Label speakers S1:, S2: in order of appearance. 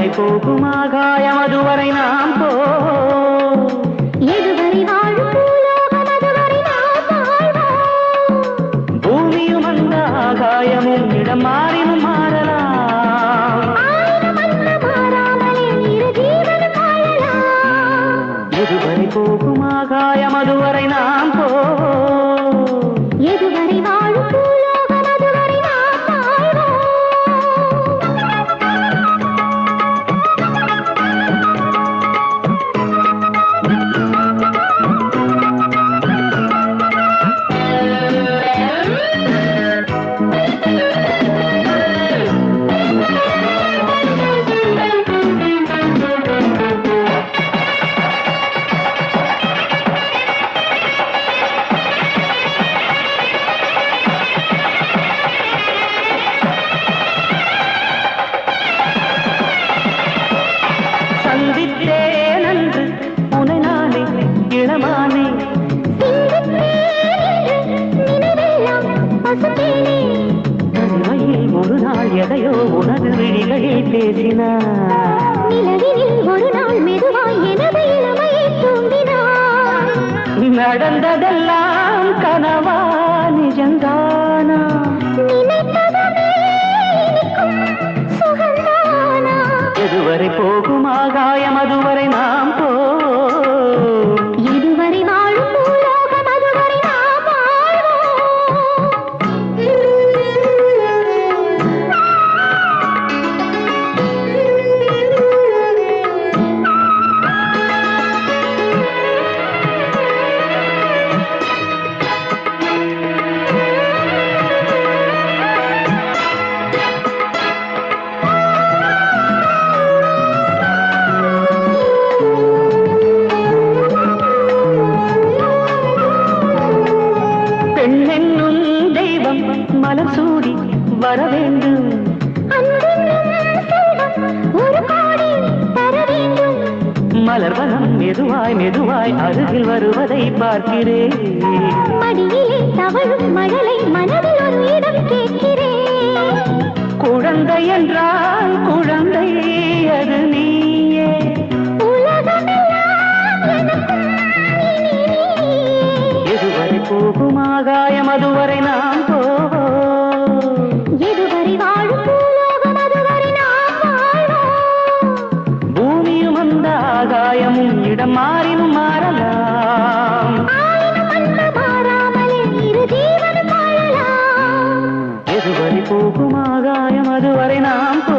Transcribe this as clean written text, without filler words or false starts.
S1: எதுவரை போகும் ஆகாயம் அதுவரை நாம் போ
S2: எதுவரை வாழும் பூலோகம் அதுவரை நாம் வாழ்வோம்.
S1: பூமியும் அந்த ஆகாயமும் இடம் மாறினும் மாறலாம்.
S2: ஆயிரம் அல்ல மாறாமலே இரு ஜீவனும் வாழலாம்.
S1: எதுவரை போகும் ஆகாயம் அதுவரை நாம் போ
S2: எதுவரை வாழும் பூலோகம் அதுவரை நாம் வாழ்வோம்.
S1: சந்தித்தேன் அன்று உனை நானே இளமானே தனிமையில் ஒரு நாள் எதையோ உனது விழிகளில் பேசினார்.
S2: நிலவினில் ஒரு நாள் மெதுவாய் எனது இளமையை தூண்டினார்.
S1: நடந்ததெல்லாம் கனவா நிஜந்தானா
S2: நினைத்ததுமே இனிக்கும் சுகந்தானா.
S1: எதுவரை போகும் ஆகாயம் அதுவரை நாம் போ
S2: எதுவரை வாழும் பூலோகம் அதுவரை நாம்
S1: பெண்ணென்னும் தெய்வம் மலர் சூடி வர வேண்டும்.
S2: ஒரு கோடி தர வேண்டும்.
S1: மலர்வனம் மெதுவாய் மெதுவாய் அருகில் வருவதை பார்க்கிறேன்.
S2: மடியிலே தவழும் மழலை மனதில் ஒரு இடம் கேட்கிறேன்.
S1: குழந்தை என்றால் குழந்தை அது நீயே.
S2: உலகமெல்லாம் எனக்கும் இனி நீயே.
S1: எதுவரை போகும் ஆகாயம் அதுவரை நாம் போ
S2: எதுவரை வாழும் பூலோகம் அதுவரை நாம் வாழ்வோம்.
S1: பூமியும் அந்த ஆகாயமும் இடம் மாறினும் மாறலாம்.
S2: ஆயிரம் அல்ல மாறாமலே இரு ஜீவனும் வாழலாம்.
S1: எதுவரை போகும் ஆகாயம் அதுவரை நாம் போ